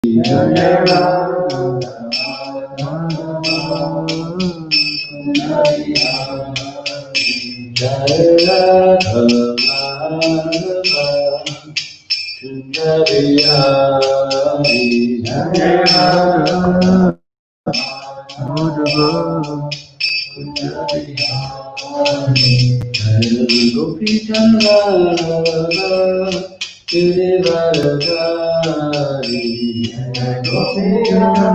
Jaya Radha Madhava Jaya Radha Madhava Kunja Bihari Jaya Radha Madhava Kunja Bihari Jaya Gopi Chandra Girivaradari Jaya Gopi Chandra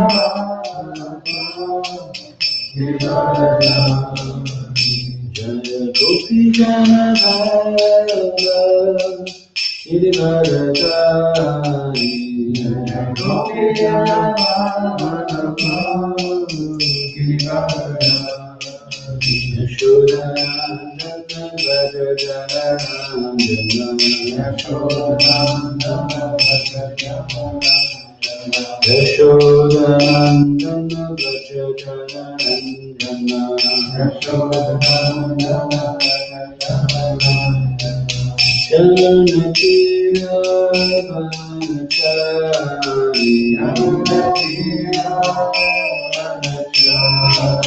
Girivaradari Jaya Gopi Chandra Girivaradari Jaya Gopi Chandra Girivaradari Yashodanandana Vrajajanandana Yashodanandana Vrajajanandana Yashodanandana Vrajajanandana Yashodanandana Vrajajanandana Chalanatira Vanachari Chalanatira Vanachari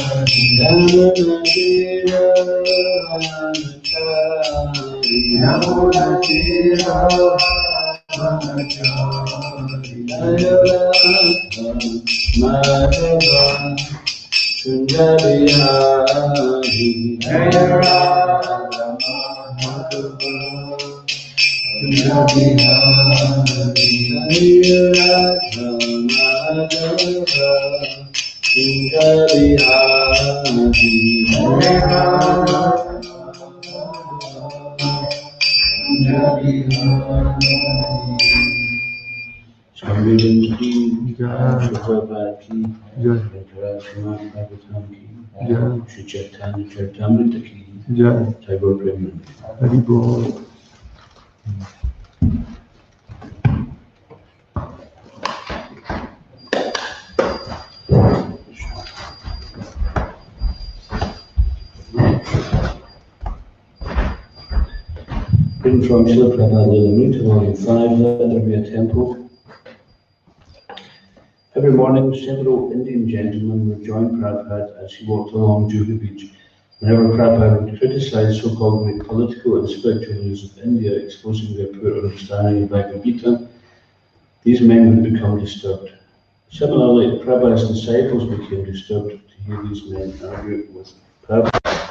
Chalanatira Vanachari Chalanatira Vanachari Jaya Radha Madhava Kunja Bihari Jaya Radha Madhava Kunja Bihari Jaya Radha Madhava Kunja Bihari Jaya Radha Kunja Bihari Swami Ki Jai Prabhupada Ki Jai Srimad Bhagavatam Ki Jai Shri Chaitanya Charitamrita Ki Jai Jai Prema Hari Bol. Written from Srila Prabhupada Charitamrita, Volume 5, Let There Be a Temple. Every morning, several Indian gentlemen would join Prabhupada as he walked along Juhu Beach. Whenever Prabhupada would criticize so-called great political and spiritual leaders of India, exposing their poor understanding of Bhagavad Gita, these men would become disturbed. Similarly, Prabhupada's disciples became disturbed to hear these men argue with Prabhupada.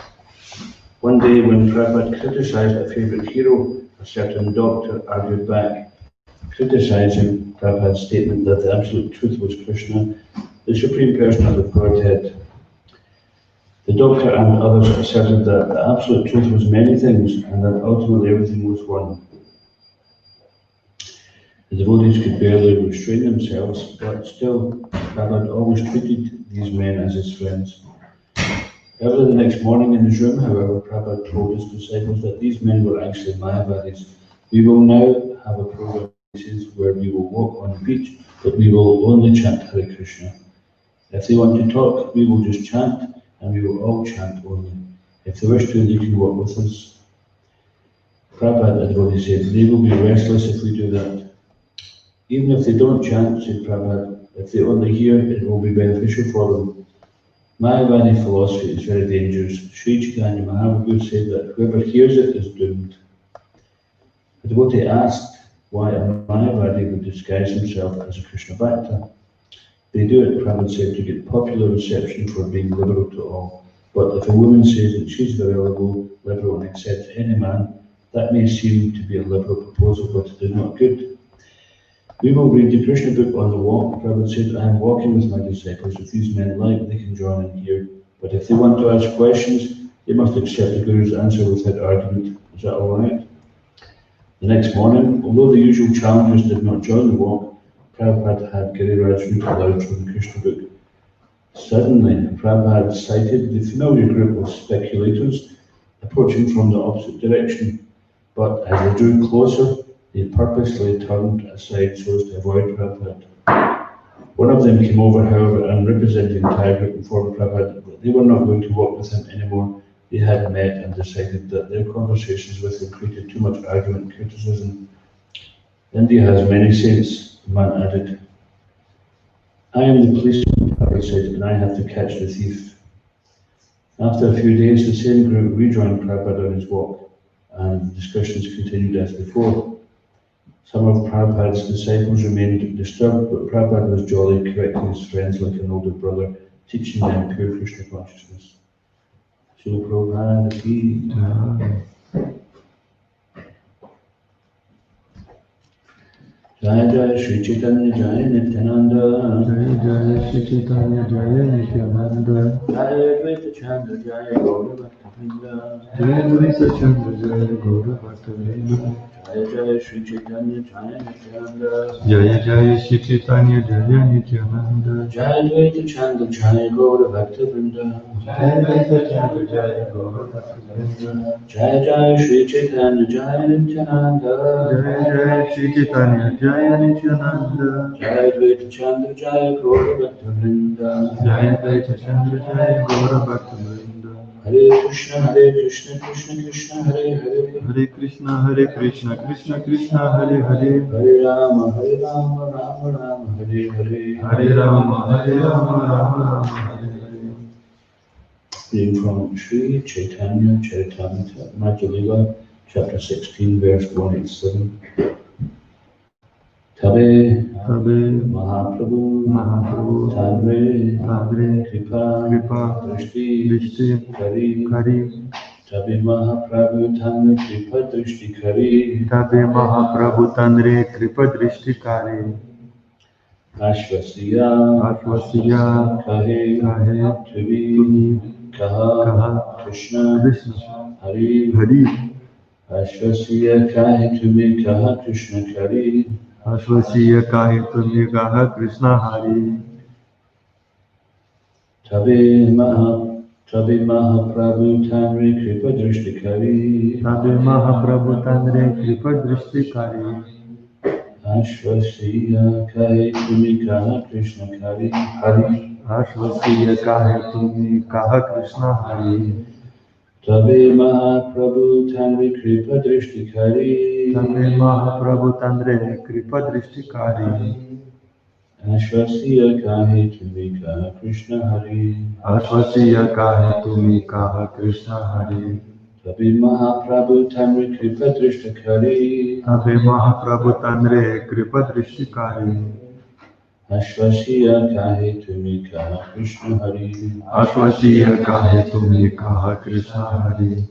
One day, when Prabhupada criticized a favorite hero, a certain doctor argued back, criticizing Prabhupada's statement that the absolute truth was Krishna, the Supreme Person of the Godhead. The doctor and others asserted that the absolute truth was many things and that ultimately everything was one. The devotees could barely restrain themselves, but still, Prabhupada always treated these men as his friends. Early the next morning in his room, however, Prabhupada told his disciples that these men were actually Mayavadis. We will now have a program where we will walk on the beach, but we will only chant Hare Krishna. If they want to talk, we will just chant, and we will all chant only. If they wish to, they can walk with us. Prabhupada had already said, they will be restless if we do that. Even if they don't chant, said Prabhupada, if they only hear, it will be beneficial for them. Mayavadi philosophy is very dangerous. Sri Chaitanya Mahaprabhu said that whoever hears it is doomed. The devotee asked why a Mayavadi would disguise himself as a Krishna Bhakta. They do it, Prabhupada said, to get popular reception for being liberal to all. But if a woman says that she's very liberal and accepts any man, that may seem to be a liberal proposal, but it is not good. We will read the Krishna book on the walk. Prabhupada said, I am walking with my disciples. If these men like, they can join in here. But if they want to ask questions, they must accept the Guru's answer without argument. Is that all right? The next morning, although the usual challengers did not join the walk, Prabhupada had Giriraj read aloud from the Krishna book. Suddenly, Prabhupada sighted the familiar group of speculators approaching from the opposite direction. But as they drew closer, they purposely turned aside so as to avoid Prabhupada. One of them came over, however, and representing the entire group informed Prabhupada that they were not going to walk with him anymore. They had met and decided that their conversations with him created too much argument and criticism. India has many saints, the man added. I am the policeman, Prabhupada said, and I have to catch the thief. After a few days, the same group rejoined Prabhupada on his walk, and discussions continued as before. Some of Prabhupada's disciples remained disturbed, but Prabhupada was jolly, correcting his friends like an older brother, teaching them pure Krishna consciousness. Srila Prabhupada ki. Jaya Jaya Shri Chaitanya Jaya Nityananda Jaya Jaya Shri Chaitanya Jaya Nityananda Jaya Advaita Chandra Jaya Gaura Bhakta Jaya Advaita Chandra Jaya Gaura Bhakta Jaya Jaya Shri Chaitanya Jaya Nityananda Jaya Jaya Shri Chaitanya Jaya Nityananda Jaya Advaita Chandra Jaya Gaura Bhakta Jaya Advaita Chandra Jaya Gaura Bhakta Jaya Jaya Shri Chaitanya Jaya Nityananda Jaya Jaya Shri Chaitanya Jaya Nityananda Jaya Advaita Chandra Jaya Gaura Bhakta Jaya Advaita Chandra Jaya Gaura Bhakta Hare Krishna Krishna Krishna Hare Hare Hare Krishna Krishna Krishna Hare Hare Hare Rama Rama Rama Hare Hare Hare Rama Rama Hare Hare. Reading from Sri Chaitanya Charitamrita, Madhya chapter 16, verse 187. Tabe Mahaprabhu Tadre Kripa Drishti Kari Tabe Mahaprabhu Tadre Kripa Drishti Kari Tabe Mahaprabhu Tandre Kripa Drishti Kari Ashvasiya Kahe Tumi Kaha Krishna Hari Ashvasiya Kahe Tumi Kaha Krishna Kari Ashvasiya Kahi Tumi Kaha Krishna Hari Tabe Mahaprabhu Tandre Kripa Drishti Kari Tabe Mahaprabhu Tandre Kripa Drishti Kari Ashvasiya Kahe Tumi Kaha Krishna Kari Hari Ashvasiya Kahi Tumi Kaha Krishna Hari Tabe Mahaprabhu Tandre Kripa Drishti Kari Tabe Mahaprabhu Tandre Kripa Drishti Kari Ashvasiya Kahe Tumi Kaha Krishna Hari Ashvasiya Kahi Tumi Kaha Krishna Hari Tabe Mahaprabhu Tandre Kripa Drishti Kari Tabe Mahaprabhu Tandre Kripa Drishti Kari Ashvasiya Kahe Tumi Kaha Krishna Hari Ashvasiya Kahi Tumi Kaha Krishna Hari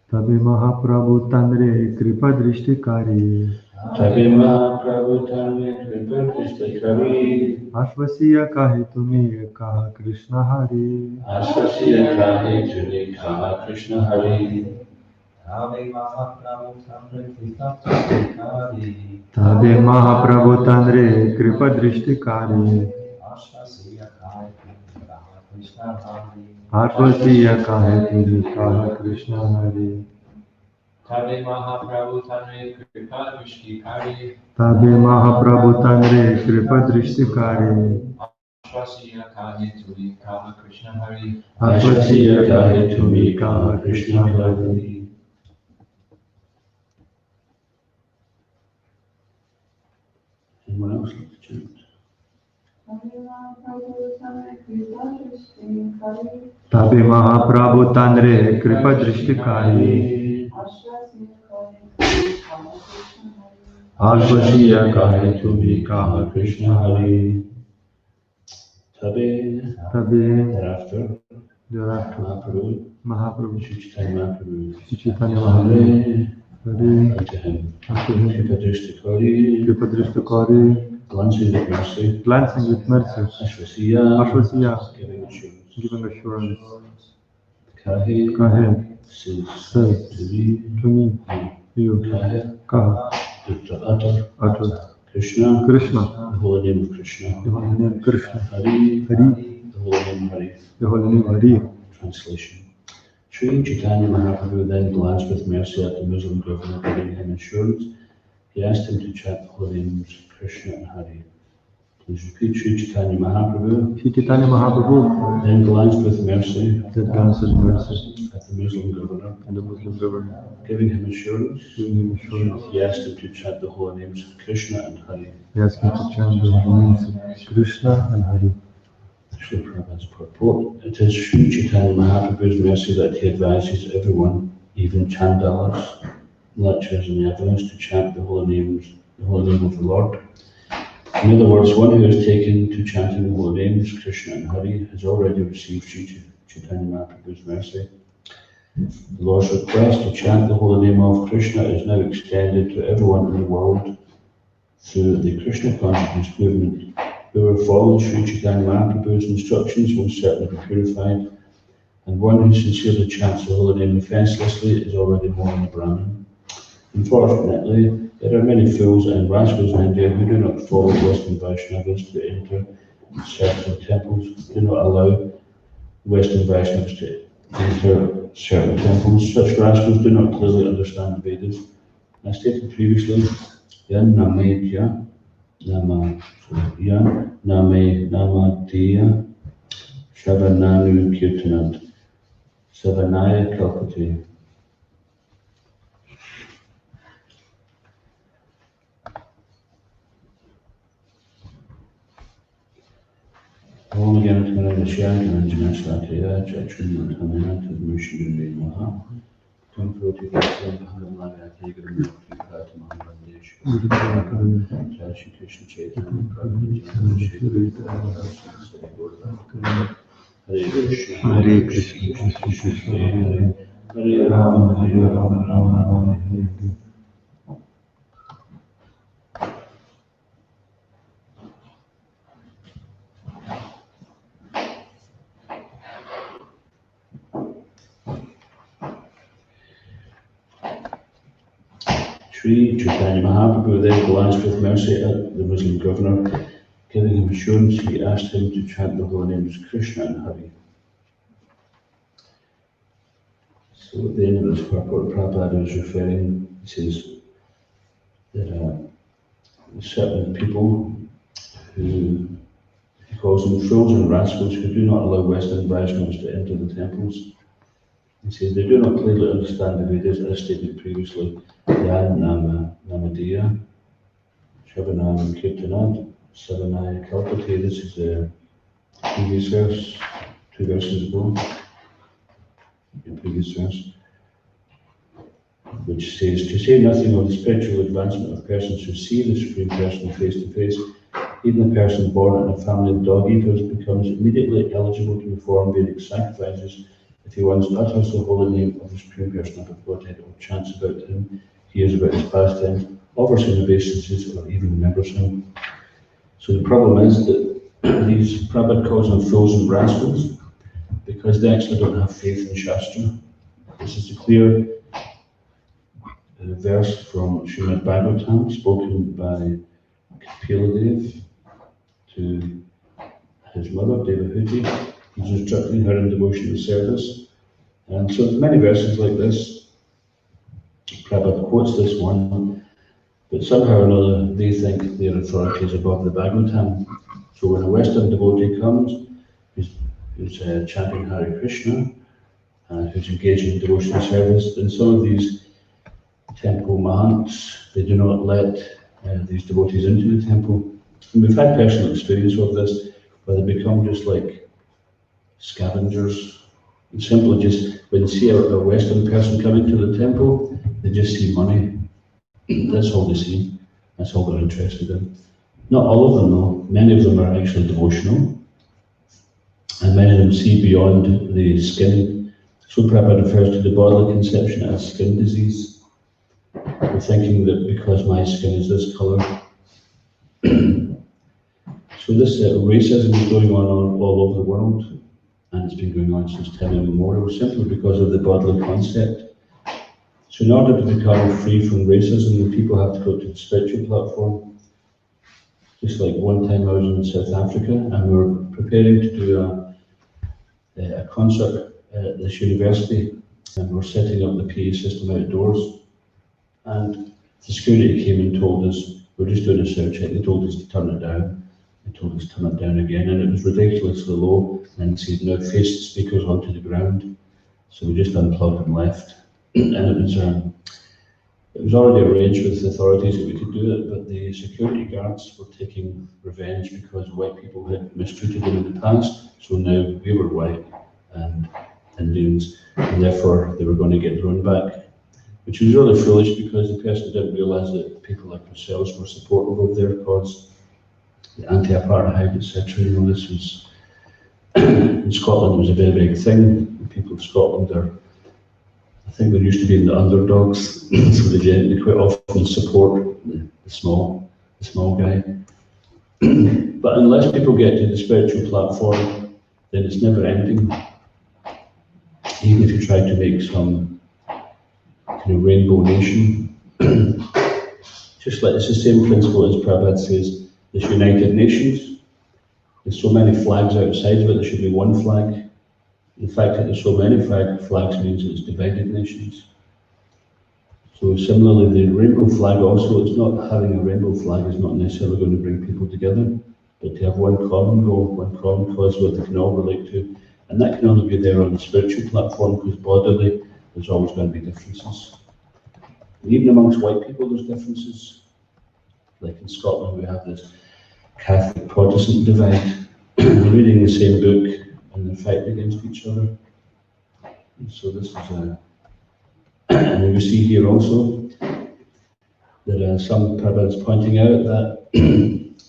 Tabe Mahaprabhu Tandre Kripa Drishti Kari Tabe Mahaprabhu Tandre Kripa Drishti Kari Ashvasiya Kahi Tumi Kaha Krishna Hari Ashvasiya Kahe Tumi Kaha Krishna Hari Tabe Mahaprabhu Tandre Kripa Drishti Kari Tabe Mahaprabhu Tandre Kripa Drishti Kari Ashvasiya Kahi Tumi Kaha Krishna Hari Ashvasiya Kahi Tumi Kaha Krishna Hari Tabe Mahaprabhu Tandre Kripa Drishti Kari Tabe Mahaprabhu Tandre Kripa Drishti Kari Ashvasiya Kahi Tumi Kaha Krishna Hari Ashvasiya Kahe Tumi Kaha Krishna Hari Anyone else like to chant? Tabe Mahaprabhu Tandre Kripa Drishti Kari Ashvasiya Kahe Tumi Kaha Krishna Hari Tabe Thereafter Mahaprabhu Shri Chaitanya Mahaprabhu Shri Chaitanya Mahaprabhu Hare unto him unto him Kripa Drishti Kari Kripa Drishti Kari glancing with mercy glancing with mercy Ashvasiya giving assurance giving assurance Kahe says to me to me you Kaha utter Krishna Krishna the holy name of Krishna the holy name Krishna Hari Hari the holy name Hari the holy name Hari Translation Sri Chaitanya Mahaprabhu then glanced with mercy at the Muslim governor, giving him assurance. He asked him to chant the holy names Krishna and Hari. Please repeat Sri Chaitanya Mahaprabhu, Shri Chaitanya Mahaprabhu, then glanced with mercy that granted mercy at the Muslim governor, and the Muslim government, giving him assurance. giving him assurance. He asked him to chant the holy names of Krishna and Hari. He asked him to chant the names of Krishna and Hari. Sri Prabhupada's purport. It is Sri Chaitanya Mahaprabhu's mercy that he advises everyone, even Chandalas, lectures and evidence, to chant the holy name of the Lord. In other words, one who has taken to chanting the holy names, Krishna and Hari, has already received Sri Chaitanya Mahaprabhu's mercy. The Lord's request to chant the holy name of Krishna is now extended to everyone in the world through the Krishna consciousness movement. Whoever follows Sri Chaitanya Mahaprabhu's instructions will certainly be purified, and one who sincerely chants the holy name offenselessly is already more than a Brahmin. Unfortunately, there are many fools and rascals in India who do not follow Western Vaishnavas to enter certain temples, do not allow Western Vaishnavas to enter certain temples. Such rascals do not clearly understand the Vedas. As stated previously, Yan Namedya Nama Yan Name Namadiya Shavananu Kirtanat Savanaya Kalpati. Om Yanatana Vishyan Janaslataya Chachun Tamana Tadmushin Maha Kumproti Bhagamagati Guru Pratamandeshu Jashi Krishna Chaitanya Prabhupada Hare Krishna Hare Krishna, Krishna Krishna, Hare Hare Rama, Hare Rama, Rama Rama, Hare Hare. Sri Chaitanya Mahaprabhu then glanced with mercy at the Muslim governor, giving him assurance. He asked him to chant the holy names Krishna and Hari. So at the end of this purport, Prabhupada is referring, he says, that certain people who he calls them fools and rascals who do not allow Western Vaishnavas to enter the temples. He says they do not clearly understand the Vedas as stated previously. Yan Namadiya Shavanam Kirtanat Savanaya Kalpati. This is the previous verse, 2 verses ago. The previous verse, which says, to say nothing of the spiritual advancement of persons who see the Supreme Person face to face, even a person born in a family of dog eaters becomes immediately eligible to perform Vedic sacrifices if he once utters the holy name of the Supreme Person of Godhead or chants about him, hears about his pastimes, offers him obeisances, or even remembers him. So the problem is that these Prabhupada calls them fools and rascals because they actually don't have faith in Shastra. This is a clear verse from Srimad Bhagavatam, spoken by Kapila to his mother, Devahuti. He's instructing her in devotional service. And so there's many verses like this. Prabhupada quotes this one, but somehow or another they think their authority is above the Bhagavatam. So when a Western devotee comes, who's chanting Hare Krishna, who's engaging in devotional service, then some of these temple mahants, they do not let these devotees into the temple. And we've had personal experience of this, where they become just like scavengers. And simply just, when they see a Western person coming to the temple, they just see money. That's all they see. That's all they're interested in. Not all of them though. Many of them are actually devotional. And many of them see beyond the skin. So Prabhupada refers to the bodily conception as skin disease. We're thinking that because my skin is this colour. So this racism is going on all over the world, and it's been going on since time immemorial, simply because of the bodily concept. So in order to become free from racism, the people have to go to the spiritual platform. Just like one time I was in South Africa, and we were preparing to do a concert at this university, and we're setting up the PA system outdoors. And the security came and told us, we're just doing a sound check, they told us to turn it down. They told us to turn it down again, and it was ridiculously low. And he said, now face the speakers onto the ground. So we just unplugged and left. And it was already arranged with the authorities that we could do it, but the security guards were taking revenge because white people had mistreated them in the past. So now we were white and Indians, and therefore they were going to get thrown back, which was really foolish because the person didn't realise that people like ourselves were supportive of their cause, the anti-apartheid, etc. You know, this was in Scotland. It was a very big thing. The people of Scotland are, I think they're used to being the underdogs, so they quite often support the small guy. But unless people get to the spiritual platform, then it's never ending. Even if you try to make some kind of rainbow nation, just like it's the same principle as Prabhupada says, this United Nations. There's so many flags outside of it, there should be one flag. The fact that there's so many flags means it's divided nations. So similarly, the rainbow flag also, it's not having a rainbow flag is not necessarily going to bring people together, but to have one common goal, one common cause that they can all relate to. And that can only be there on the spiritual platform, because bodily, there's always going to be differences. And even amongst white people, there's differences. Like in Scotland, we have this Catholic Protestant divide. They're reading the same book and they're fighting against each other. And so this is and we see here also that some Prabhupada's pointing out that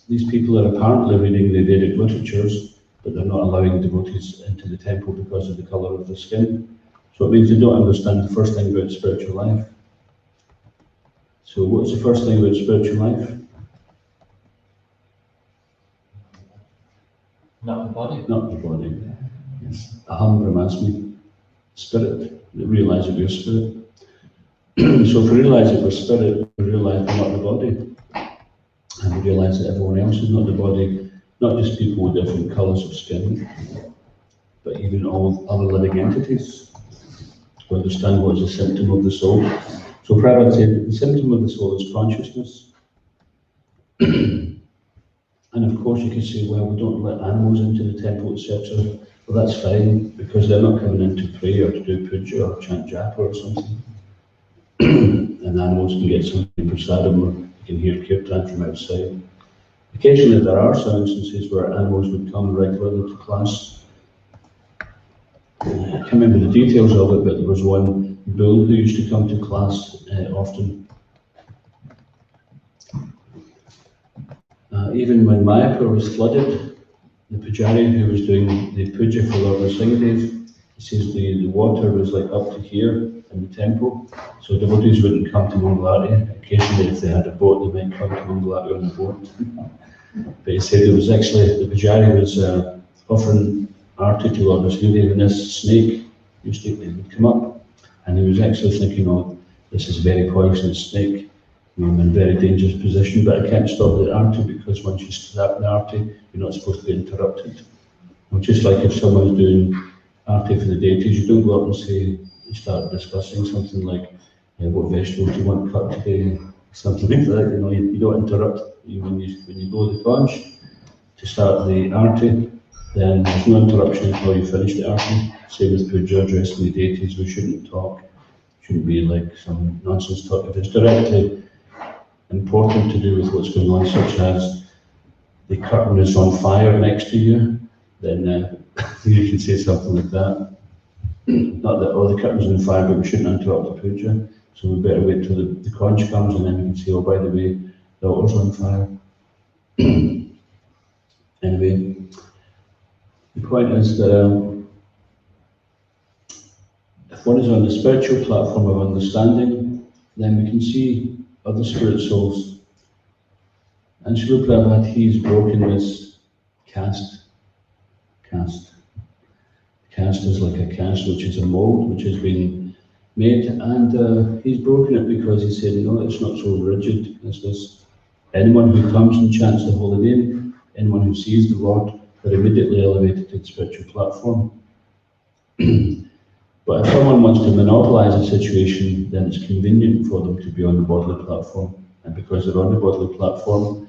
these people are apparently reading the Vedic literatures, but they're not allowing devotees into the temple because of the colour of their skin. So it means they don't understand the first thing about spiritual life. So what's the first thing about spiritual life? Not the body. Not the body. Yes. Aham Brahmasmi, spirit. They realise that we're spirit. So if we realise that we're spirit, we realise we're not the body. And we realise that everyone else is not the body, not just people with different colours of skin, but even all other living entities. To understand what is a symptom of the soul. So Prabhupada said that the symptom of the soul is consciousness. And of course you could say, well, we don't let animals into the temple, etc. Well, that's fine, because they're not coming in to pray or to do puja or chant japa or something. And animals can get something prasadam, or you can hear kirtan from outside. Occasionally there are some instances where animals would come regularly to class. I can't remember the details of it, but there was one bull who used to come to class often. Even when Mayapur was flooded, the pujari who was doing the puja for Lord Nrsimhadev, he says the water was like up to here in the temple, so devotees wouldn't come to Mangalati. Occasionally, if they had a boat, they might come to Mangalati on the boat. But he said it was actually, the pujari was offering arti to Lord Nrsimhadev, and this snake would come up, and he was actually thinking, oh, this is a very poisonous snake. I'm in a very dangerous position, but I can't stop the arti, because once you start the arti, you're not supposed to be interrupted. Well, just like if someone's doing arti for the deities, you don't go up and say, you start discussing something like, what vegetables do you want cut today, something like that. You know, you don't interrupt. When you blow the conch to start the arti, then there's no interruption until you finish the arti. Same with puja, addressing the deities, we shouldn't talk. Shouldn't be like some nonsense talk. If it's directly important to do with what's going on, such as the curtain is on fire next to you, then you can say something like that. Not that, oh, the curtain's on fire, but we shouldn't interrupt the puja, so we better wait till the conch comes, and then we can say, oh, by the way, the altar's on fire. Anyway, the point is that if one is on the spiritual platform of understanding, then we can see other spirit souls. And Srila Prabhupada, he's broken this caste. Caste is like a caste, which is a mold which has been made, and he's broken it because he said, no, it's not so rigid as this. Anyone who comes and chants the holy name, anyone who sees the Lord, they're immediately elevated to the spiritual platform. But if someone wants to monopolize a situation, then it's convenient for them to be on the bodily platform. And because they're on the bodily platform,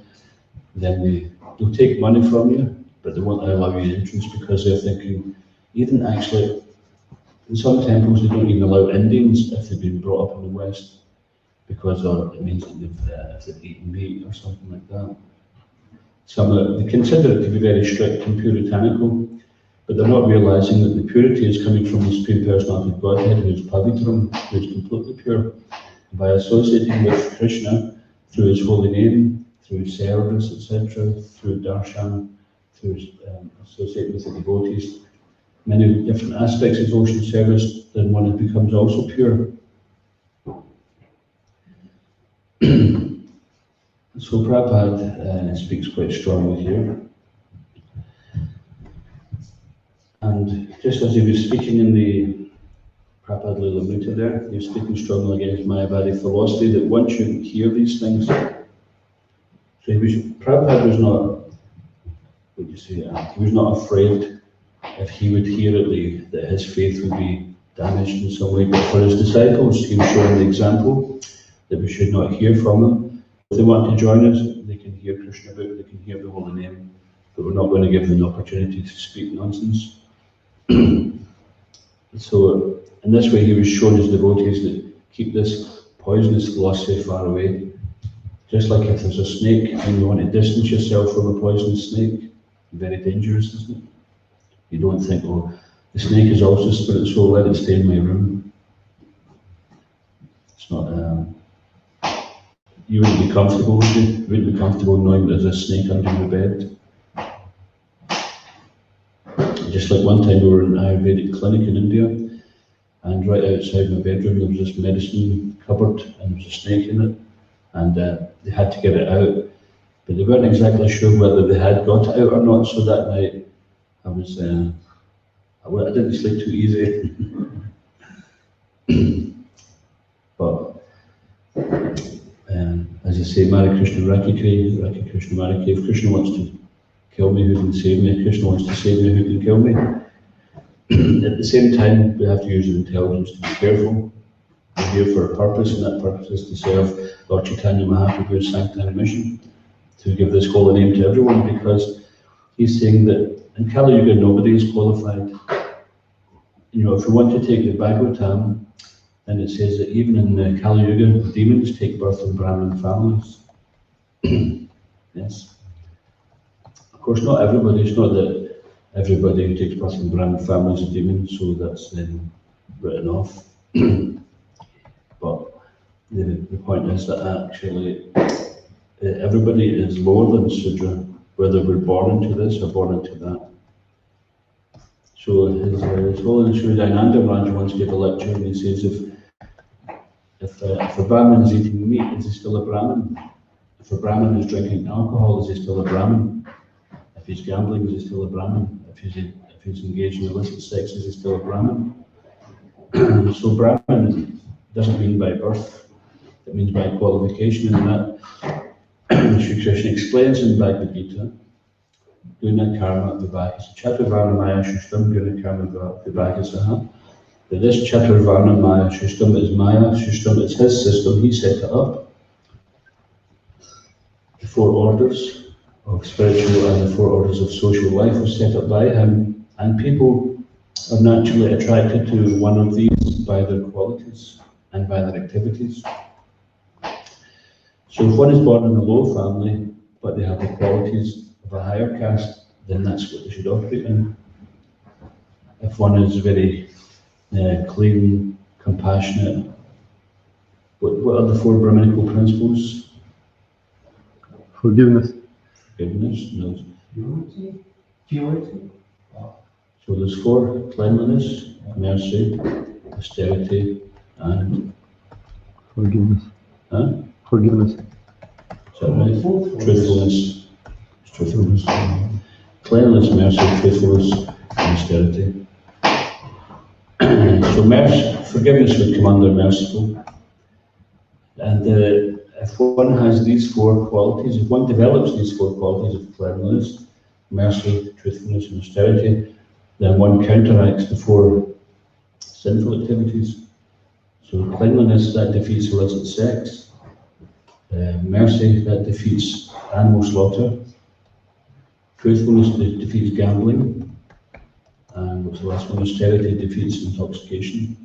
then they'll take money from you, but they won't allow you entrance because they're thinking, even actually, in some temples they don't even allow Indians if they've been brought up in the West, because it means that they've eaten meat or something like that. They consider it to be very strict and puritanical, but they're not realizing that the purity is coming from the Supreme Personality of Godhead, who is Pavitram, who is completely pure. And by associating with Krishna through his holy name, through service, etc., through darshan, through associating with the devotees, many different aspects of devotion service, then one becomes also pure. So Prabhupada speaks quite strongly here. And just as he was speaking in the Prabhupada Chaitanya there, he was speaking strongly against Mayavadi philosophy that one shouldn't hear these things. So Prabhupada was not, he was not afraid if he would hear it, that his faith would be damaged in some way. But for his disciples, he was showing the example that we should not hear from them. If they want to join us, they can hear Krishna book, they can hear the holy name, but we're not going to give them the opportunity to speak nonsense. So in this way he was showing his devotees that keep this poisonous philosophy far away. Just like if there's a snake and you want to distance yourself from a poisonous snake, very dangerous, isn't it? You don't think, oh, the snake is also spirit, so let it stay in my room. It's not, you wouldn't be comfortable, would you? You wouldn't be comfortable knowing there's a snake under your bed. Just like one time we were in an Ayurvedic clinic in India, and right outside my bedroom there was this medicine cupboard and there was a snake in it, and they had to get it out, but they weren't exactly sure whether they had got it out or not. So that night I didn't sleep too easy. But as I say, Mari Krishna Rakhi Raki Krishna Mari. If Krishna wants to kill me, who can save me? If Krishna wants to save me, who can kill me? At the same time, we have to use our intelligence to be careful. We're here for a purpose, and that purpose is to serve Lord Chaitanya Mahaprabhu's sanctity mission, to give this holy name to everyone, because he's saying that in Kali Yuga nobody is qualified. You know, if we want to take the Bhagavatam, then it says that even in the Kali Yuga, demons take birth in Brahmin families. Yes. Of course, not everybody. It's not that everybody who takes birth in Brahmin families is demons, so that's written off. But the point is that actually everybody is lower than Sudra, whether we're born into this or born into that. So His Holiness Sri Dayananda Maharaj once gave a lecture, and he says if a Brahmin is eating meat, is he still a Brahmin? If a Brahmin is drinking alcohol, is he still a Brahmin? If he's gambling, is he still a Brahmin? If he's engaged in illicit sex, is he still a Brahmin? So Brahmin doesn't mean by birth, it means by qualification, and that Sri Krishna explains in Bhagavad Gita, Guna Karma Vibhagasa, Chaturvarna Maya Shustam Guna Karma Vibhagasaha. That this Chaturvarna Maya Shustam is Maya Shustam, it's his system, he set it up. The four orders of spiritual and the four orders of social life was set up by him, and people are naturally attracted to one of these by their qualities and by their activities. So if one is born in a low family, but they have the qualities of a higher caste, then that's what they should operate in. If one is very clean, compassionate, what are the four Brahminical principles? Forgiveness. Forgiveness, no. Purity. So there's four: cleanliness, mercy, austerity, and Forgiveness. huh? Forgiveness. Is that right? Truthfulness. Truthfulness. Cleanliness, mercy, truthfulness, and austerity. So forgiveness would come under merciful. And if one has these four qualities, if one develops these four qualities of cleanliness, mercy, truthfulness, and austerity, then one counteracts the four sinful activities. So cleanliness, that defeats illicit sex. Mercy, that defeats animal slaughter. Truthfulness defeats gambling. And what's the last one? Austerity defeats intoxication.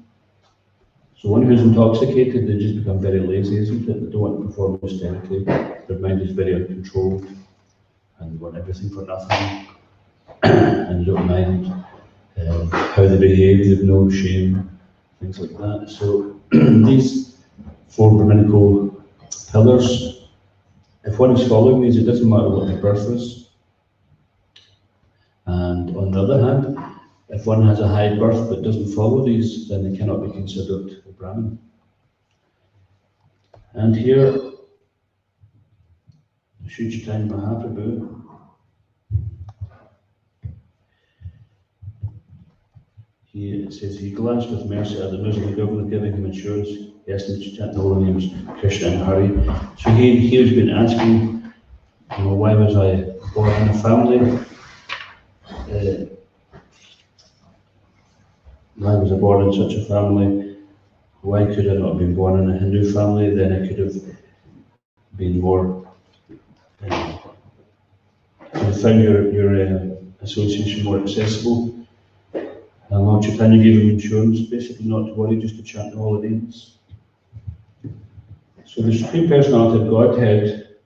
So one who's intoxicated, they just become very lazy, isn't it? They don't want to perform austerity. Their mind is very uncontrolled and they want everything for nothing. And they don't mind how they behave, they have no shame, things like that. So these four Brahminical pillars, if one is following these, it doesn't matter what their birth is. And on the other hand, if one has a high birth but doesn't follow these, then they cannot be considered a Brahmin. And here, Sri Chaitanya Mahaprabhu, he says he glanced with mercy at the miserable governor, giving him assurance, yes, and Chaitanya, all the names Krishna and Hari. So he has been asking, why was I born in a family? Why was I born in such a family? Why could I not have been born in a Hindu family? Then I could have been more, could have found your association more accessible. And Lord Chaitanya gave him insurance, basically not to worry, just to chant all the names. So the Supreme Personality of Godhead,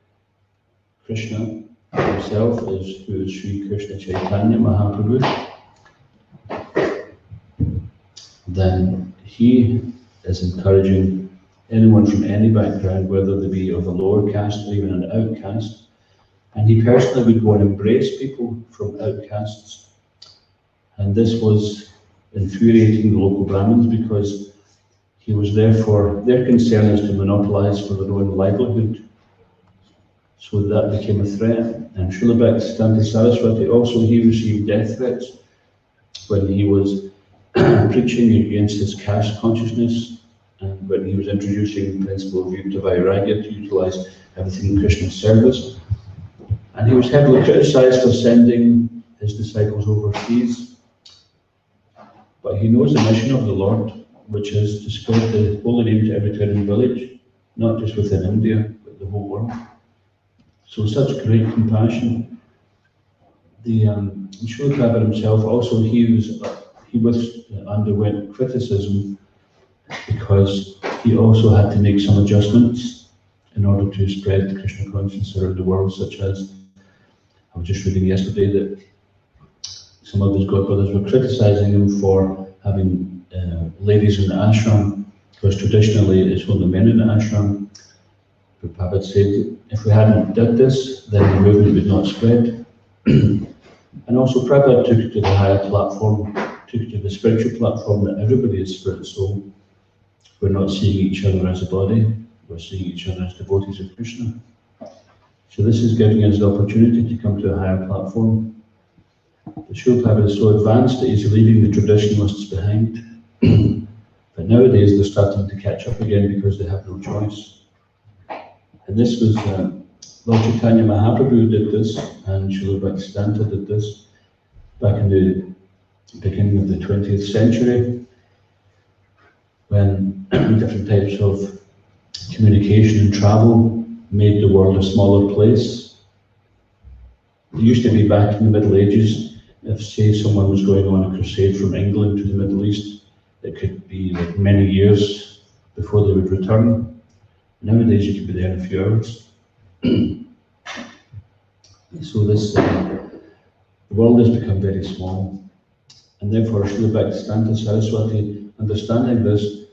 Krishna himself, who is Sri Krishna Chaitanya Mahaprabhu. Then he is encouraging anyone from any background, whether they be of a lower caste or even an outcast, and he personally would go and embrace people from outcasts. And this was infuriating the local Brahmins because he was therefore, their concern is to monopolize for their own livelihood. So that became a threat. And Srila Bhaktisiddhanta Saraswati also, he received death threats when he was preaching against his caste consciousness, and when he was introducing the principle of Yukta Vairagya to utilize everything in Krishna's service. And he was heavily criticized for sending his disciples overseas. But he knows the mission of the Lord, which is to spread the holy name to every town and village, not just within India, but the whole world. So such great compassion. The Srila Prabhupada himself also, he underwent criticism because he also had to make some adjustments in order to spread Krishna consciousness around the world, such as, I was just reading yesterday that some of his godbrothers were criticizing him for having ladies in the ashram, because traditionally it's only men in the ashram. Prabhupada said, if we hadn't did this, then the movement would not spread. And also Prabhupada took it to the higher platform, took it to the spiritual platform that everybody is spirit soul. We're not seeing each other as a body, we're seeing each other as devotees of Krishna. So this is giving us the opportunity to come to a higher platform. The Srila Prabhupada is so advanced that he's leaving the traditionalists behind. But nowadays they're starting to catch up again because they have no choice. And this was Lord Chaitanya Mahaprabhu did this, and Srila Bhaktisiddhanta did this back in the beginning of the 20th century, when different types of communication and travel made the world a smaller place. It used to be back in the Middle Ages, if say someone was going on a crusade from England to the Middle East, it could be like many years before they would return. Nowadays you could be there in a few hours. So this, the world has become very small, and therefore Srila Bhaktisiddhanta Saraswati, understanding this,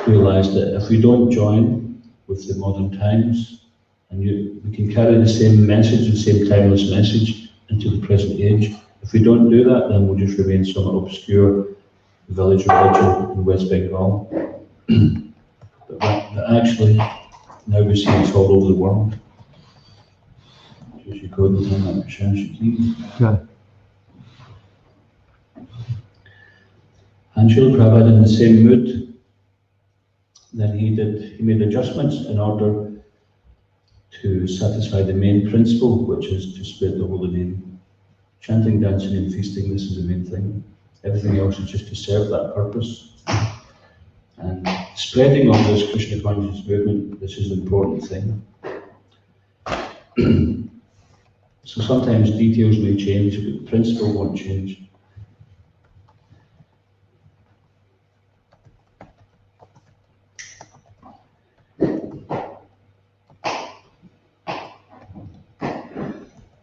realized that if we don't join with the modern times, and we can carry the same message, the same timeless message into the present age. If we don't do that, then we'll just remain some obscure village religion in West Bengal. but actually, now we see it's all over the world. Yeah. And Srila Prabhupada, in the same mood, then he made adjustments in order to satisfy the main principle, which is to spread the holy name. Chanting, dancing, and feasting, this is the main thing. Everything else is just to serve that purpose. And spreading of this Krishna consciousness movement, this is an important thing. So sometimes details may change, but the principle won't change.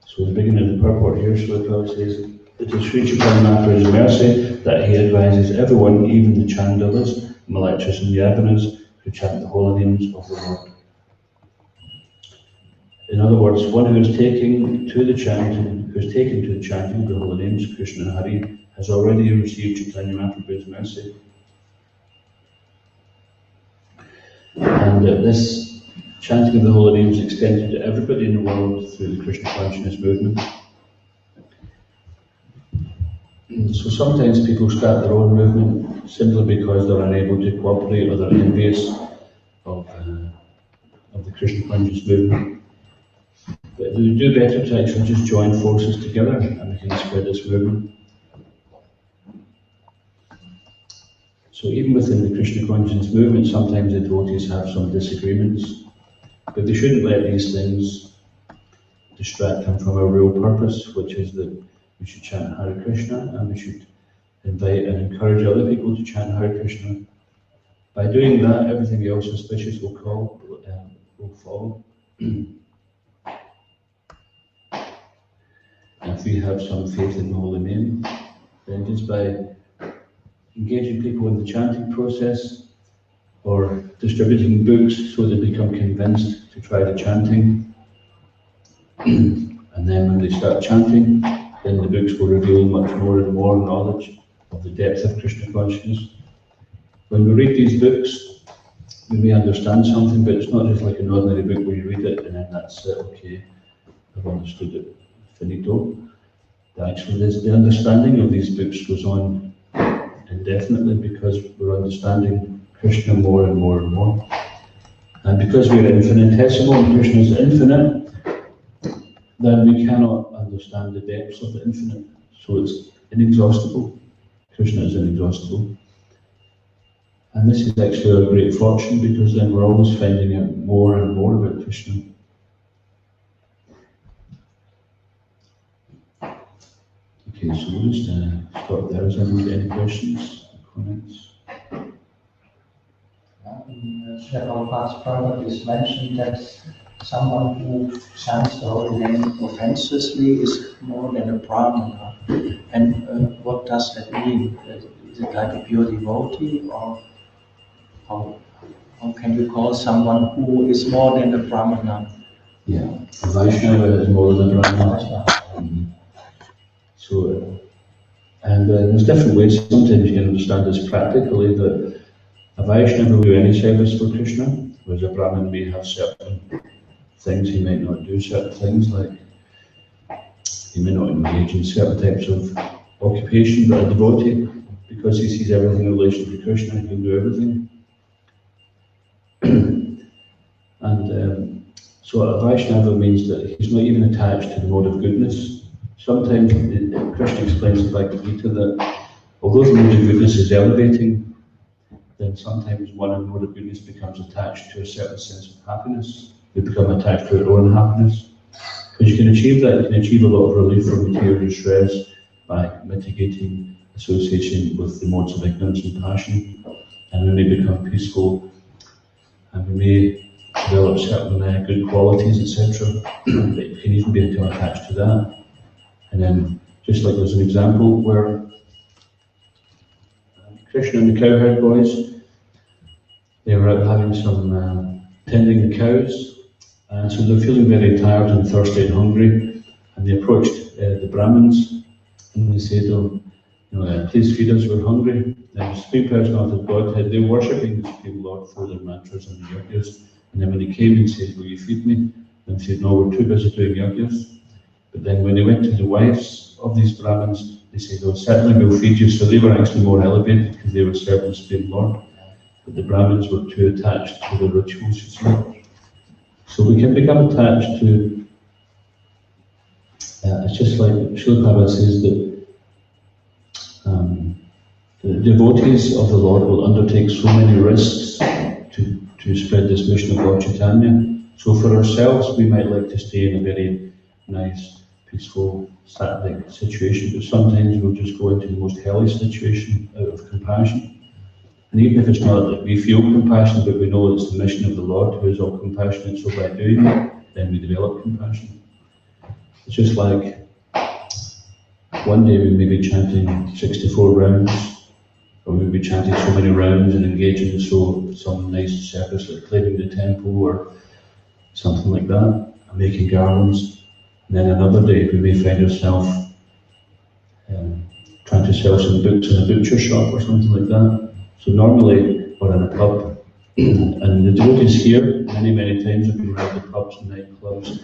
So the beginning of the purport here, Srila Prabhupada says, it is Sri Chaitanya Mahaprabhu's mercy that he advises everyone, even the Chandalas, Malachas and Yavanas, who chant the holy names of the Lord. In other words, one who is taken to the chanting of the holy names, Krishna and Hari, has already received Chaitanya Mahaprabhu's mercy. And this chanting of the holy names extended to everybody in the world through the Krishna consciousness movement. So sometimes people start their own movement simply because they're unable to cooperate or they're envious of the Krishna consciousness movement. But they would do better to actually just join forces together and we can spread this movement. So even within the Krishna consciousness movement, sometimes the devotees have some disagreements, but they shouldn't let these things distract them from our real purpose, which is that we should chant Hare Krishna and we should invite and encourage other people to chant Hare Krishna. By doing that, everything else auspicious will follow. And if we have some faith in the holy name, then just by engaging people in the chanting process or distributing books so they become convinced to try the chanting, and then when they start chanting, then the books will reveal much more and more knowledge of the depth of Krishna consciousness. When we read these books, we may understand something, but it's not just like an ordinary book where you read it and then that's it, okay, I've understood it, finito. Actually, the understanding of these books goes on indefinitely because we're understanding Krishna more and more and more. And because we're infinitesimal and Krishna is infinite, then we cannot understand the depths of the infinite. So it's inexhaustible. Krishna is inexhaustible. And this is actually a great fortune because then we're always finding out more and more about Krishna. Okay, so we'll just stop there. Has anyone got any questions, comments? Prabhupada's Prana is mentioned that someone who chants the holy name offensively is more than a Brahmana. And what does that mean? Is it like a pure devotee, or how can you call someone who is more than a Brahmana? Yeah, a Vaishnava is more than a Brahmana. So, and there's different ways. Sometimes you can understand this practically, that a Vaishnava will do any service for Krishna, whereas a Brahmin may have certain things, he might not do certain things, like he may not engage in certain types of occupation, but a devotee, because he sees everything in relation to Krishna, he can do everything. And so a Vaishnava means that he's not even attached to the mode of goodness. Sometimes Krishna explains in Bhagavad Gita that although the mode of goodness is elevating, then sometimes one in the mode of goodness becomes attached to a certain sense of happiness. They become attached to their own happiness. Because you can achieve that, you can achieve a lot of relief from material stress by mitigating association with the modes of ignorance and passion. And we may become peaceful, and we may develop certain good qualities, etc. But you can even become attached to that. And then, just like there's an example where Krishna and the cowherd boys, they were out having some tending the cows, and so they're feeling very tired and thirsty and hungry, and they approached the Brahmins, and they said, "Oh, please feed us, we're hungry." And the Supreme Personality of Godhead, they were worshipping the Supreme Lord through their mantras and the yajnas, and then when they came and said, "Will you feed me?" and they said, "No, we're too busy doing yajnas." But then when they went to the wives of these Brahmins, they said, "Oh, certainly we'll feed you." So they were actually more elevated because they were serving the Supreme Lord. But the Brahmins were too attached to the rituals, you see. So we can become attached to, it's just like Srila Prabhupada says that the devotees of the Lord will undertake so many risks to spread this mission of Lord Chaitanya. So for ourselves, we might like to stay in a very nice peaceful, static situation, but sometimes we'll just go into the most hellish situation out of compassion. And even if it's not that we feel compassion, but we know it's the mission of the Lord who is all compassionate, so by doing it, then we develop compassion. It's just like one day we may be chanting 64 rounds, or we'll be chanting so many rounds and engaging in some nice service like clearing the temple or something like that, and making garlands. And then another day we may find ourselves trying to sell some books in a butcher shop or something like that. So normally we're in a pub, and the devotees here many times have been around the pubs and nightclubs,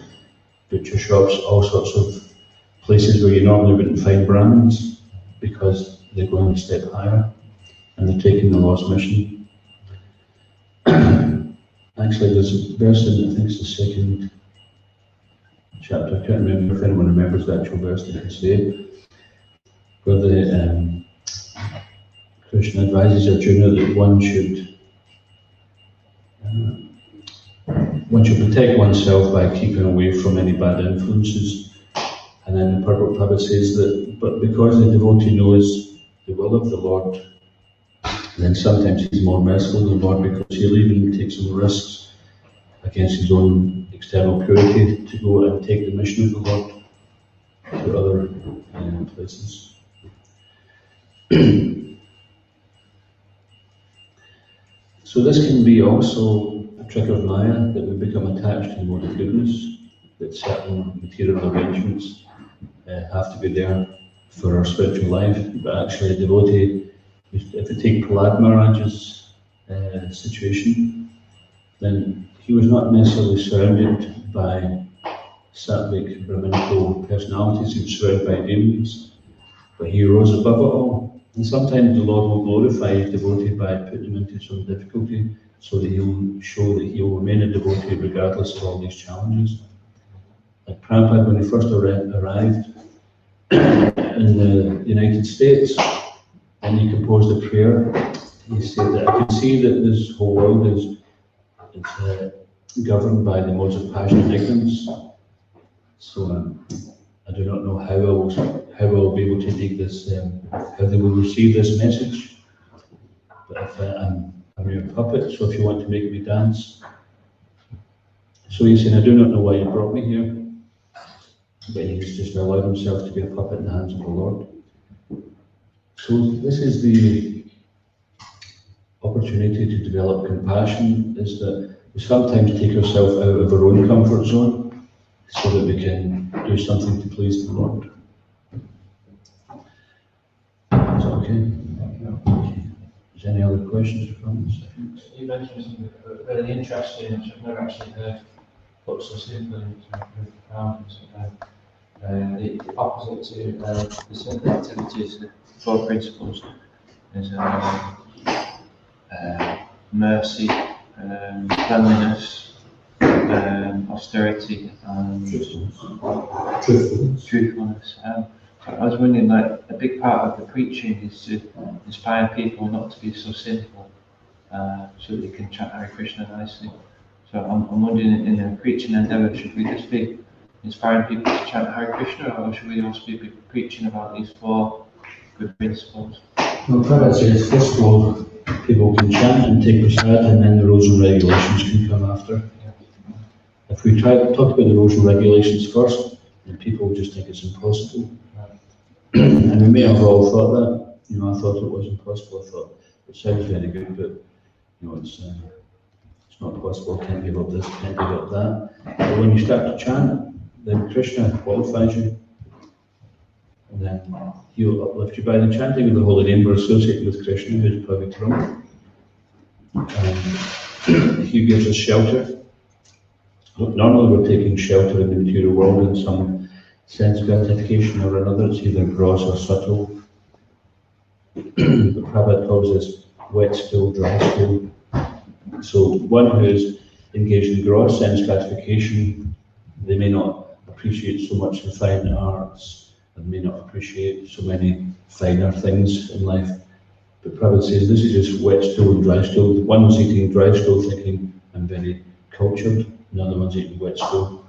butcher shops, all sorts of places where you normally wouldn't find Brahmins because they're going a step higher and they're taking the Lord's mission. Actually, there's a verse in, I think it's the second chapter, I can't remember if anyone remembers the actual verse that I can say, where the Krishna advises Arjuna that one should protect oneself by keeping away from any bad influences. And then the Prabhupada says that, but because the devotee knows the will of the Lord, then sometimes he's more merciful than the Lord because he'll even take some risks against his own external purity to go and take the mission of the Lord to other places. So this can be also a trick of Maya, that we become attached to the mode of goodness, that certain material arrangements have to be there for our spiritual life, but actually a devotee, if we take Prahlad Maharaj's situation, then he was not necessarily surrounded by sattvic, brahminical personalities, he was surrounded by demons, but he rose above it all. And sometimes the Lord will glorify his devotee by putting him into some difficulty so that he'll show that he'll remain a devotee regardless of all these challenges. Like Prabhupada, when he first arrived in the United States, and he composed a prayer, he said that I can see that this whole world is governed by the modes of passion and ignorance. So I do not know how I will be able to take this, how they will receive this message. But if I'm your puppet, so if you want to make me dance. So he's saying, I do not know why you brought me here. But he's just allowed himself to be a puppet in the hands of the Lord. So this is the opportunity to develop compassion, is that we sometimes take ourselves out of our own comfort zone so that we can do something to please the Lord. Is that okay? Is there any other questions or comments? You mentioned something really interesting, which I've never actually heard put so simply into the opposite to the simple activities, the four principles, is mercy, cleanliness, austerity, and truthfulness. I was wondering, like, a big part of the preaching is to inspire people not to be so sinful, so that they can chant Hare Krishna nicely. So I'm wondering, in the preaching endeavour, should we just be inspiring people to chant Hare Krishna, or should we also be preaching about these four good principles? Well, Prabhupada says, first of all, people can chant and take prasad, and then the rules and regulations can come after. Yeah. If we try to talk about the rules and regulations first, then people will just think it's impossible. And we may have all thought that. I thought it was impossible. I thought it sounds very good, but it's not possible. Can't give up this, can't give up that. But when you start to chant, then Krishna qualifies you, and then he'll uplift you by the chanting of the holy name. We're associated with Krishna, who's Pavitram, and he gives us shelter. Normally we're taking shelter in the material world in some sense gratification or another. It's either gross or subtle. But Prabhupada calls this wet stool, dry stool. So one who is engaged in gross sense gratification, they may not appreciate so much the fine arts and may not appreciate so many finer things in life. But Prabhupada says this is just wet stool and dry stool. One's eating dry stool thinking I'm very cultured, another one's eating wet stool.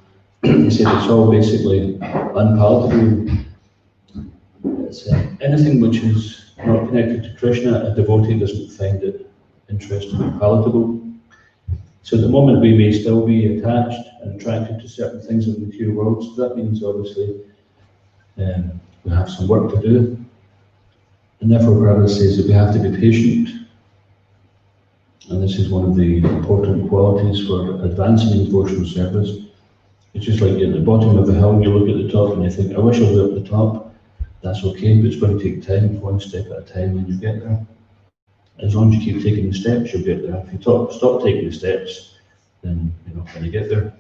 He said it's all basically unpalatable. It's, anything which is not connected to Krishna, a devotee doesn't find it interesting or palatable. So at the moment we may still be attached and attracted to certain things in the material world, so that means obviously we have some work to do. And therefore Prabhupada says that we have to be patient. And this is one of the important qualities for advancing in devotional service. It's just like you're at the bottom of the hill and you look at the top and you think, I wish I was at the top. That's okay, but it's going to take time, one step at a time, and you get there. As long as you keep taking the steps, you'll get there. If you stop taking the steps, then you're not going to get there.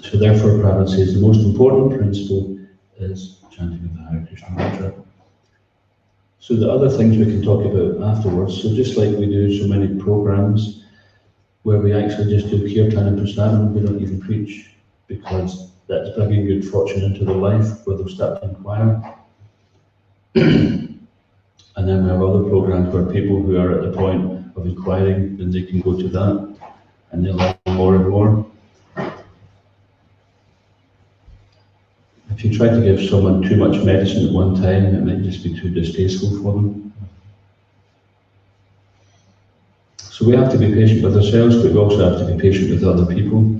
So therefore, Prabhupada says the most important principle is chanting of the Hare Krishna mantra. So the other things we can talk about afterwards, so just like we do so many programs where we actually just do kirtan and prasadam, we don't even preach, because that's bringing good fortune into their life, where they'll start to inquire. And then we have other programs where people who are at the point of inquiring, then they can go to that, and they'll learn more and more. If you try to give someone too much medicine at one time, it might just be too distasteful for them. So we have to be patient with ourselves, but we also have to be patient with other people.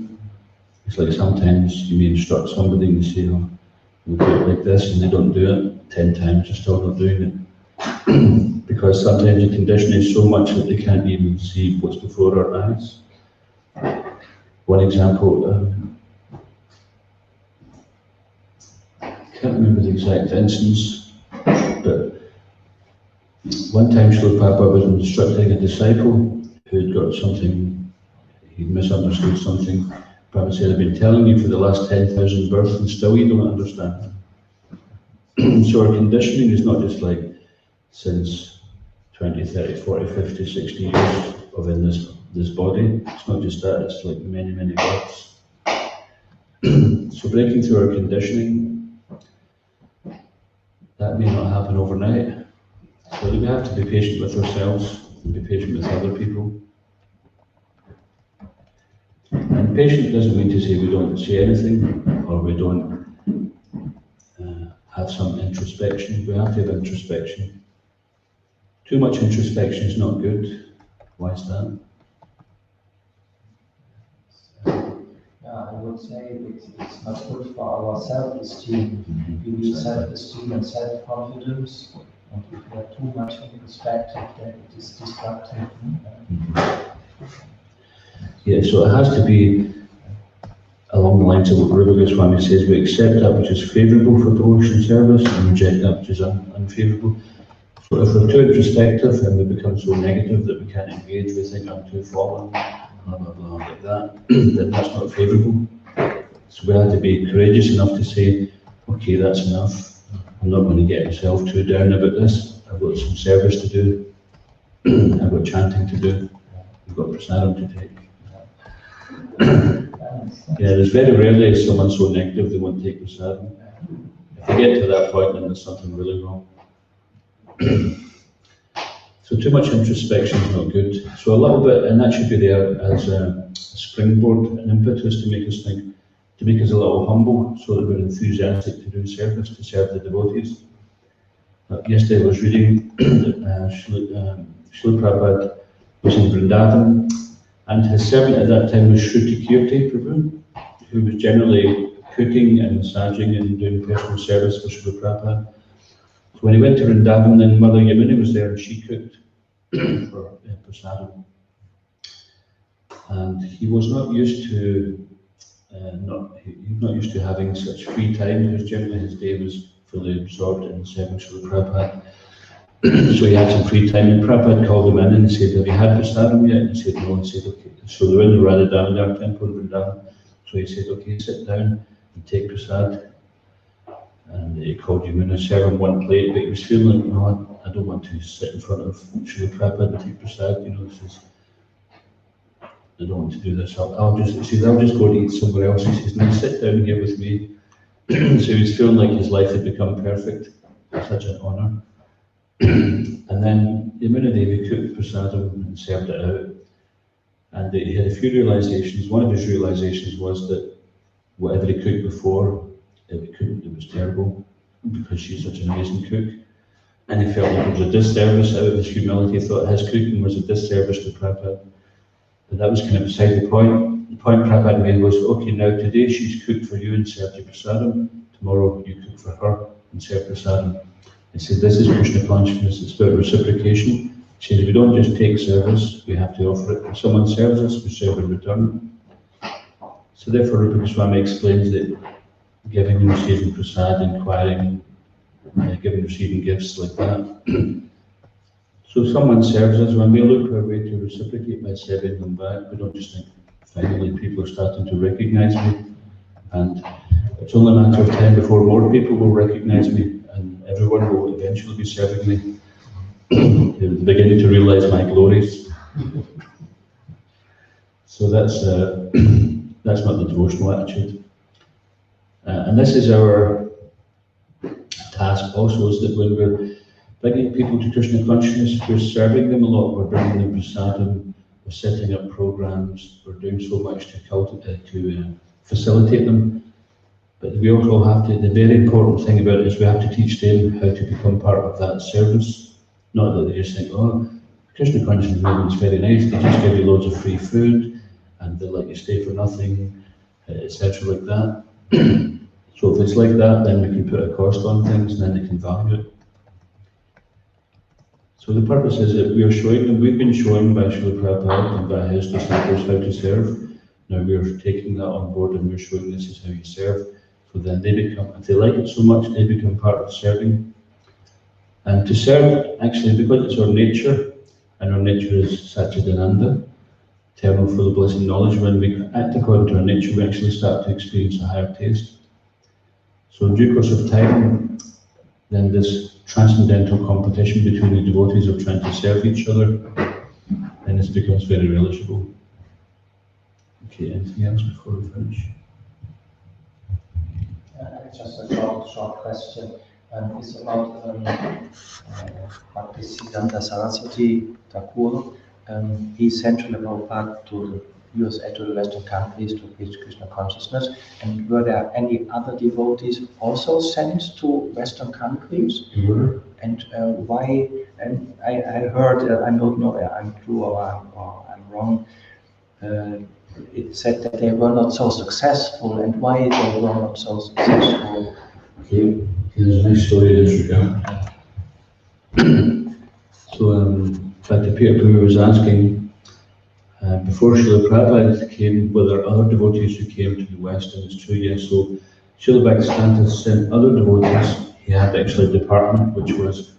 It's like sometimes you may instruct somebody and you say, oh, we'll do it like this, and they don't do it 10 times, you're still not doing it. Because sometimes the condition is so much that they can't even see what's before our eyes. One example, I can't remember the exact instance, but one time Srila Prabhupada was instructing a disciple who had got something, he'd misunderstood something. Prabhupada said, I've been telling you for the last 10,000 births and still you don't understand. So our conditioning is not just like since 20, 30, 40, 50, 60 years of in this body. It's not just that, it's like many, many births. So breaking through our conditioning, that may not happen overnight. So we have to be patient with ourselves and be patient with other people. And patient doesn't mean to say we don't say anything or we don't have some introspection. We have to have introspection. Too much introspection is not good. Why is that? I would say it's not good for our self-esteem. We need self-esteem and self-confidence. And if we have too much introspective, then it is destructive. Yeah, so it has to be along the lines of what Rupa Goswami says, we accept that which is favourable for devotion service and reject that which is unfavourable. So if we're too introspective and we become so negative that we can't engage, we think I'm too fallen, blah blah blah like that, then that's not favourable. So we have to be courageous enough to say, okay, that's enough. I'm not going to get myself too down about this. I've got some service to do. I've got chanting to do. I've got prasadam to take. Yeah, there's very rarely someone so negative they won't take prasadam. If they get to that point, then there's something really wrong. So too much introspection is not good. So a little bit, and that should be there as a springboard, an impetus to make us think, to make us a little humble, so that we're enthusiastic to do service, to serve the devotees. Yesterday I was reading that Srila Prabhupada was in Vrindavan, and his servant at that time was Shruti Kirti Prabhu, who was generally cooking and massaging and doing personal service for Srila Prabhupada. So when he went to Vrindavan, then Mother Yamuna was there and she cooked for prasadam. And he was not used to having such free time, because generally his day was fully absorbed in serving Srila Prabhupada. So he had some free time, and Prabhupada called him in and said, have you had prasadam yet? And he said, no. And he said, okay. So they were in the Radha Damodar temple in Vrindavan. So he said, okay, sit down and take prasad. And he called Yamuna, serve him one plate, but he was feeling like, no, I don't want to sit in front of Srila Prabhupada and take prasad, this is, I don't want to do this. I'll just go and eat somewhere else. He says, no, sit down here with me. So he was feeling like his life had become perfect. Such an honour. And then Yamuna Devi cooked prasadam and served it out. And he had a few realizations. One of his realizations was that whatever he cooked before, it was terrible because she's such an amazing cook. And he felt like it was a disservice out of his humility. He thought his cooking was a disservice to Prabhupada. But that was kind of beside the point. The point Prabhupada made was, okay, now today she's cooked for you and served you prasadam. Tomorrow you cook for her and serve prasadam. He said, this is Krishna consciousness, it's about reciprocation. He said, we don't just take service, we have to offer it. If someone serves us, we serve in return. So therefore, Rupa Goswami explains that giving and receiving prasad, inquiring, giving and receiving gifts like that. So someone serves us, when we look for a way to reciprocate by serving them back, we don't just think, finally people are starting to recognize me, and it's only a matter of time before more people will recognize me, and everyone will eventually be serving me. They're beginning to realize my glories. So that's not the devotional attitude. And this is our task also, is that when we're bringing people to Krishna consciousness, we're serving them a lot, we're bringing them prasadam, we're setting up programs, we're doing so much to facilitate them. But we also have to, the very important thing about it is we have to teach them how to become part of that service. Not that they just think, oh, Krishna consciousness movement is very nice, they just give you loads of free food, and they let you stay for nothing, etc. like that. So if it's like that, then we can put a cost on things, and then they can value it. So the purpose is that we are showing them, we've been shown by Srila Prabhupada and by his disciples how to serve. Now we're taking that on board and we're showing this is how you serve. So then they become, if they like it so much, they become part of serving. And to serve, actually, because it's our nature, and our nature is Satchidananda, eternal, full of bliss and knowledge, when we act according to our nature, we actually start to experience a higher taste. So in due course of time, then this transcendental competition between the devotees of trying to serve each other, then it becomes very relishable. Okay, anything else before we finish? Just a short question. It's about Bhaktisiddhanta Saraswati Thakur. He sent Srila Prabhupada to the USA, to the Western countries, to preach Krishna consciousness. And were there any other devotees also sent to Western countries? Sure. And why? And I heard, I don't know if I'm true or I'm wrong. It said that they were not so successful, and why they were not so successful. Okay, there's a nice story in this regard. Dr. Peter Brewer was asking, before Srila Prabhupada came, were there other devotees who came to the West? And it's true, yes. So Srila Bhaktisiddhanta sent other devotees. He had actually a department which was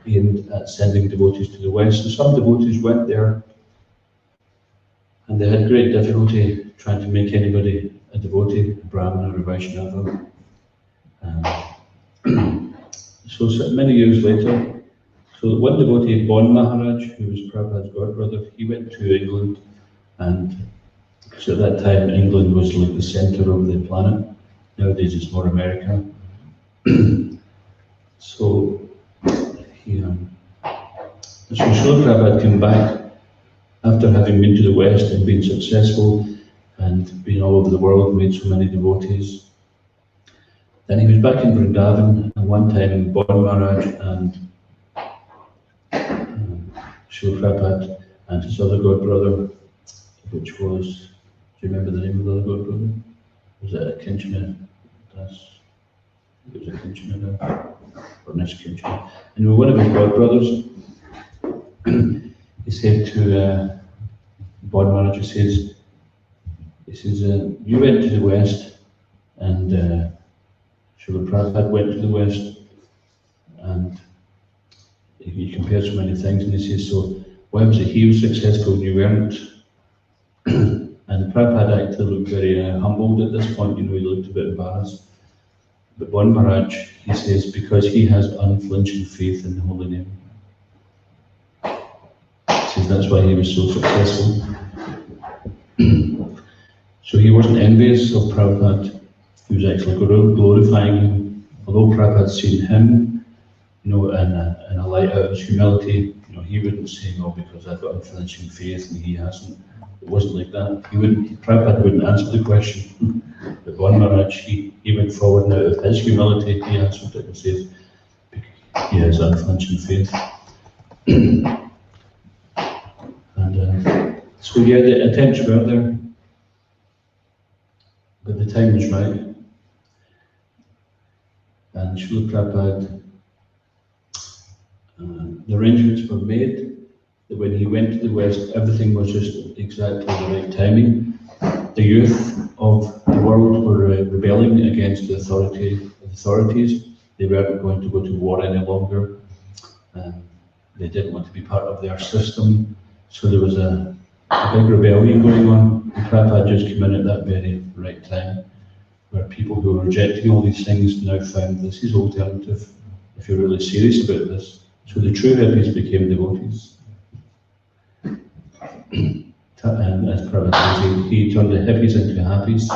aimed at sending devotees to the West. So some devotees went there, and they had great difficulty trying to make anybody a devotee, a Brahmana or a Vaishnava. So many years later, so one devotee, Bon Maharaj, who was Prabhupada's godbrother, he went to England, and so at that time England was like the centre of the planet. Nowadays it's more America. So Srila Prabhupada came back after having been to the West and been successful and been all over the world, made so many devotees. Then he was back in Vrindavan, and one time Bon Maharaj and Srila Prabhupada and his other godbrother, which was, do you remember the name of the other godbrother? Was it a Kinchana? It was a Kinchana, or Nish Kinchana. And one of his godbrothers, he said to Bon Maharaj, he says, you went to the West, and Srila Prabhupada went to the West, and he compared so many things, and he says, so why was it he was successful and you weren't? And Prabhupada actually looked very humbled at this point, he looked a bit embarrassed. But Bon Maharaj, he says, because he has unflinching faith in the holy name. He says that's why he was so successful. So he wasn't envious of Prabhupada, he was actually glorifying him. Although Prabhupada had seen him, in a light out of his humility, he wouldn't say, no, because I've got unflinching faith and he hasn't. it wasn't like that. Prabhupada wouldn't answer the question. But one Maharaj, he went forward, and out of his humility, he answered it and said, he has unflinching faith. And so yeah, the attempts were there, but the time was right. And Srila Prabhupada, the arrangements were made that when he went to the West, everything was just exactly the right timing. The youth of the world were rebelling against the authorities. They weren't going to go to war any longer. They didn't want to be part of their system. So there was a big rebellion going on. And Prabhupada just came in at that very right time, where people who were rejecting all these things now found this is alternative if you're really serious about this. So the true hippies became devotees. And as Prabhupada said, he turned the hippies into happies.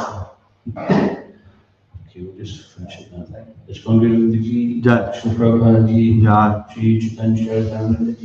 Okay, we'll just finish it now. It's Guru Ji, Jai. Srila Prabhupada Ji, Jai. Ji Chaitanya Charitamrita Ji.